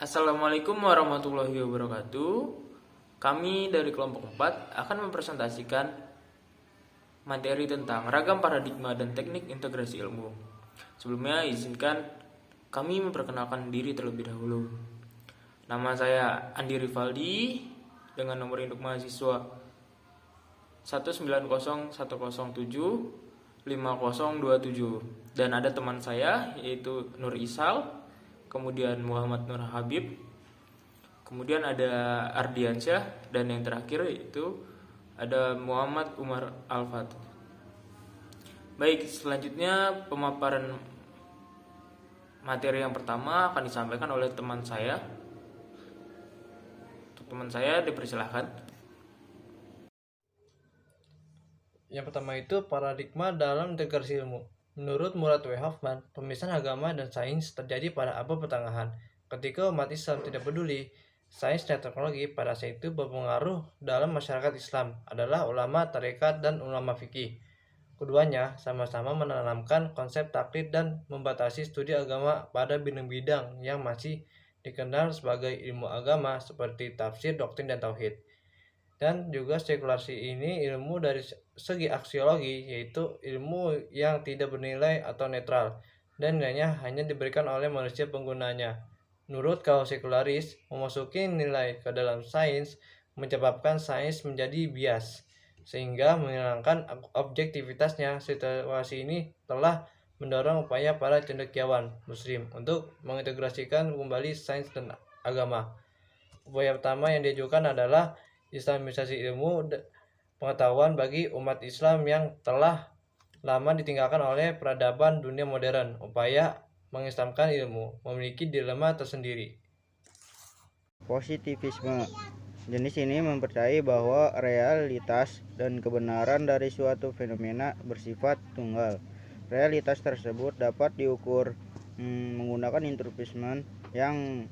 Assalamualaikum warahmatullahi wabarakatuh. Kami dari kelompok 4 akan mempresentasikan materi tentang ragam paradigma dan teknik integrasi ilmu. Sebelumnya izinkan kami memperkenalkan diri terlebih dahulu. Nama saya Andi Rivaldi dengan nomor induk mahasiswa 190107507 dan ada teman saya yaitu Nur Isal, kemudian Muhammad Nur Habib, kemudian ada Ardiansyah, dan yang terakhir itu ada Muhammad Umar Alfat. Baik, selanjutnya pemaparan materi yang pertama akan disampaikan oleh teman saya. Untuk teman saya dipersilahkan. Yang pertama itu paradigma dalam integrasi ilmu. Menurut Murad W. Hoffman, pemisahan agama dan sains terjadi pada abad pertengahan. Ketika umat Islam tidak peduli, sains dan teknologi pada saat itu berpengaruh dalam masyarakat Islam adalah ulama tarekat dan ulama fikih. Keduanya sama-sama menanamkan konsep taklid dan membatasi studi agama pada bidang-bidang yang masih dikenal sebagai ilmu agama seperti tafsir, doktrin, dan tauhid. Dan juga spekulasi ini ilmu dari segi aksiologi, yaitu ilmu yang tidak bernilai atau netral dan nilainya hanya diberikan oleh manusia penggunanya. Menurut kaum sekularis, memasuki nilai ke dalam sains menyebabkan sains menjadi bias sehingga menghilangkan objektivitasnya. Situasi ini telah mendorong upaya para cendekiawan muslim untuk mengintegrasikan kembali sains dan agama. Upaya pertama yang diajukan adalah Islamisasi ilmu pengetahuan bagi umat Islam yang telah lama ditinggalkan oleh peradaban dunia modern. Upaya mengislamkan ilmu memiliki dilema tersendiri. Positivisme. Jenis ini mempercayai bahwa realitas dan kebenaran dari suatu fenomena bersifat tunggal. Realitas tersebut dapat diukur menggunakan interpretation yang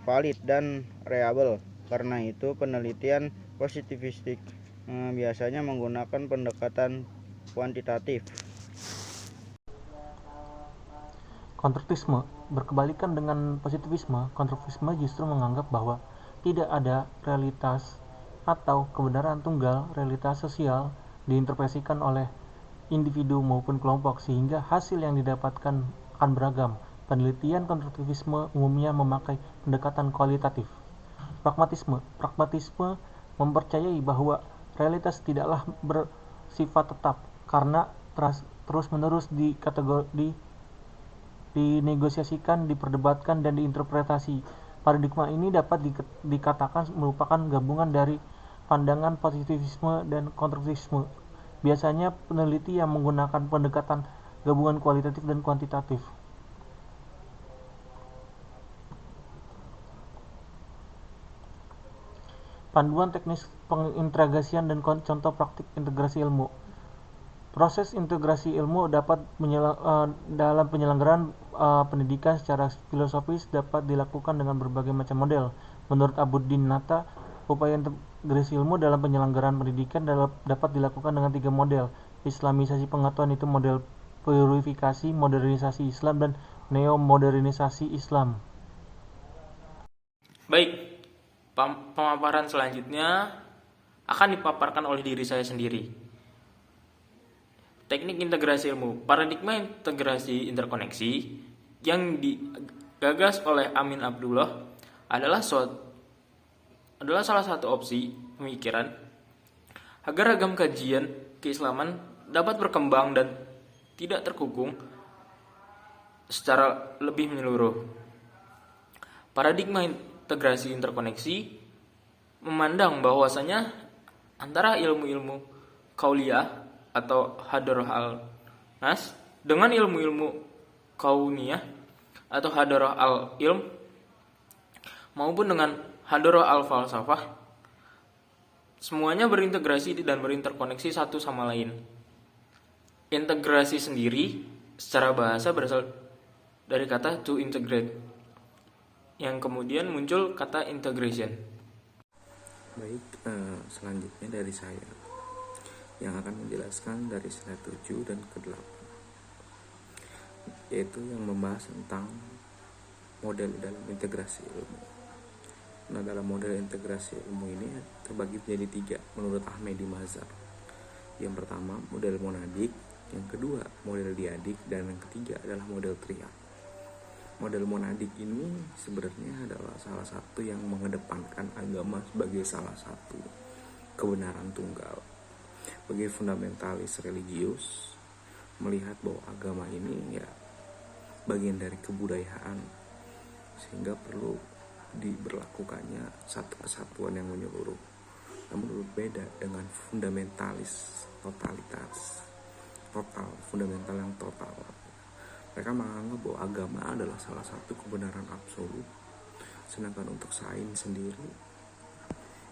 valid dan reliable. Karena itu, penelitian positivistik biasanya menggunakan pendekatan kuantitatif. Konstruktivisme berkebalikan dengan positivisme. Konstruktivisme justru menganggap bahwa tidak ada realitas atau kebenaran tunggal. Realitas sosial diinterpretasikan oleh individu maupun kelompok, sehingga hasil yang didapatkan akan beragam. Penelitian konstruktivisme umumnya memakai pendekatan kualitatif. Pragmatisme mempercayai bahwa realitas tidaklah bersifat tetap karena terus-menerus dinegosiasikan, diperdebatkan, dan diinterpretasi. Paradigma ini dapat dikatakan merupakan gabungan dari pandangan positivisme dan konstruktivisme. Biasanya peneliti yang menggunakan pendekatan gabungan kualitatif dan kuantitatif. Panduan teknis pengintegrasian dan contoh praktik integrasi ilmu. Proses integrasi ilmu dapat dalam penyelenggaraan pendidikan secara filosofis dapat dilakukan dengan berbagai macam model. Menurut Abuddin Nata, upaya integrasi ilmu dalam penyelenggaraan pendidikan dapat dilakukan dengan 3 model. Islamisasi pengetahuan itu model purifikasi, modernisasi Islam, dan neo-modernisasi Islam. Baik, pemaparan selanjutnya akan dipaparkan oleh diri saya sendiri. Teknik integrasi ilmu. Paradigma integrasi interkoneksi yang digagas oleh Amin Abdullah adalah salah satu opsi pemikiran agar ragam kajian keislaman dapat berkembang dan tidak terkungkung secara lebih menyeluruh. Paradigma integrasi interkoneksi memandang bahwasanya antara ilmu-ilmu kauliyah atau hadarah al-nas dengan ilmu-ilmu kauniyah atau hadarah al-ilm maupun dengan hadarah al-falsafah, semuanya berintegrasi dan berinterkoneksi satu sama lain. Integrasi sendiri secara bahasa berasal dari kata to integrate, yang kemudian muncul kata integration. Baik, selanjutnya dari saya yang akan menjelaskan dari slide 7 dan ke-8, yaitu yang membahas tentang model dalam integrasi ilmu. Nah, dalam model integrasi ilmu ini terbagi menjadi 3 menurut Ahmedi Mazhar. Yang pertama model monadik, yang kedua model diadik, dan yang ketiga adalah model triad. Model monadik ini sebenarnya adalah salah satu yang mengedepankan agama sebagai salah satu kebenaran tunggal. Bagi fundamentalis religius melihat bahwa agama ini ya bagian dari kebudayaan, sehingga perlu diberlakukannya satu kesatuan yang menyeluruh. Namun berbeda dengan fundamentalis fundamental yang total. Mereka menganggap bahwa agama adalah salah satu kebenaran absolut, sedangkan untuk sains sendiri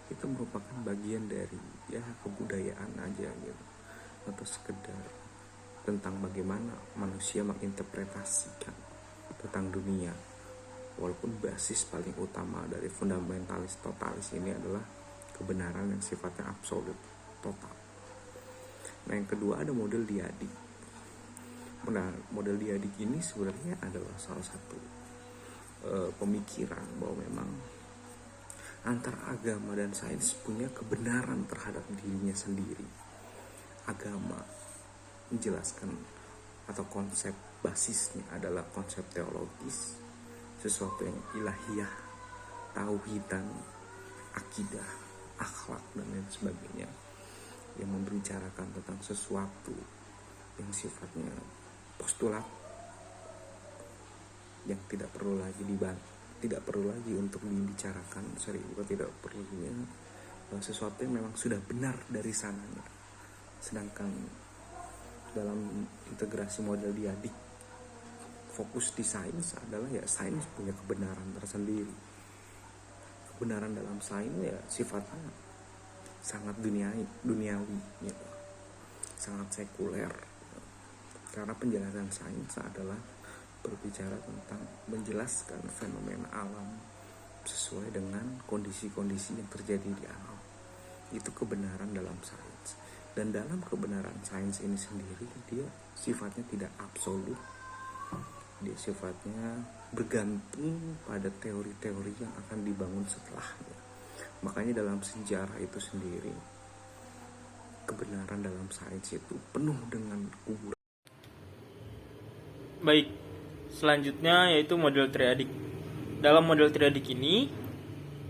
itu merupakan bagian dari ya kebudayaan aja gitu, atau sekedar tentang bagaimana manusia menginterpretasikan tentang dunia. Walaupun basis paling utama dari fundamentalis totalis ini adalah kebenaran yang sifatnya absolut, total. Nah, yang kedua ada model diadik. Nah, model diadik ini sebenarnya adalah salah satu pemikiran bahwa memang antara agama dan sains punya kebenaran terhadap dirinya sendiri. Agama menjelaskan atau konsep basisnya adalah konsep teologis, sesuatu yang ilahiyah, tauhidan, akidah, akhlak, dan lain sebagainya, yang membicarakan tentang sesuatu yang sifatnya postulat yang tidak perlu lagi untuk dibicarakan tidak perlunya sesuatu yang memang sudah benar dari sananya. Sedangkan dalam integrasi model diadik, fokus di sains adalah ya sains punya kebenaran tersendiri. Kebenaran dalam sains ya sifatnya sangat duniawi gitu. Sangat sekuler. Karena penjelasan sains adalah berbicara tentang menjelaskan fenomena alam sesuai dengan kondisi-kondisi yang terjadi di alam. Itu kebenaran dalam sains. Dan dalam kebenaran sains ini sendiri dia sifatnya tidak absolut. Dia sifatnya bergantung pada teori-teori yang akan dibangun setelahnya. Makanya dalam sejarah itu sendiri, kebenaran dalam sains itu penuh dengan kuburan. Baik, selanjutnya yaitu model triadik. Dalam model triadik ini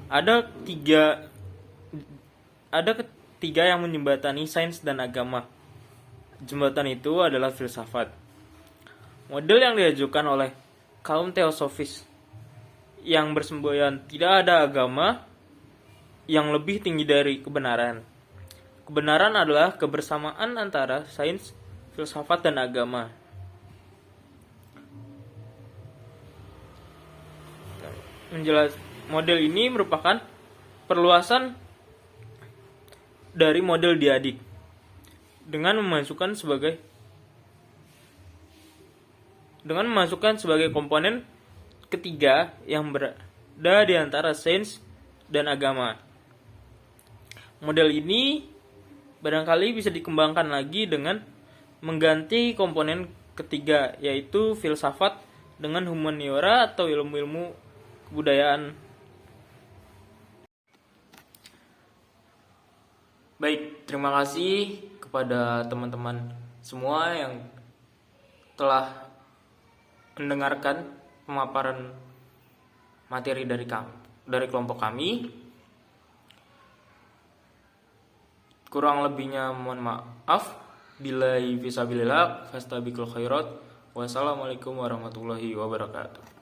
ada ketiga yang menjembatani sains dan agama. Jembatan itu adalah filsafat. Model yang diajukan oleh kaum teosofis yang bersemboyan tidak ada agama yang lebih tinggi dari kebenaran. Kebenaran adalah kebersamaan antara sains, filsafat, dan agama. Model ini merupakan perluasan dari model diadik dengan memasukkan sebagai komponen ketiga yang berada di antara sains dan agama. Model ini barangkali bisa dikembangkan lagi dengan mengganti komponen ketiga, yaitu filsafat, dengan humaniora atau ilmu-ilmu kebudayaan. Baik, terima kasih kepada teman-teman semua yang telah mendengarkan pemaparan materi dari kelompok kami. Kurang lebihnya mohon maaf. Billahi fisabilillah, fastabiqul khairat. Wassalamualaikum warahmatullahi wabarakatuh.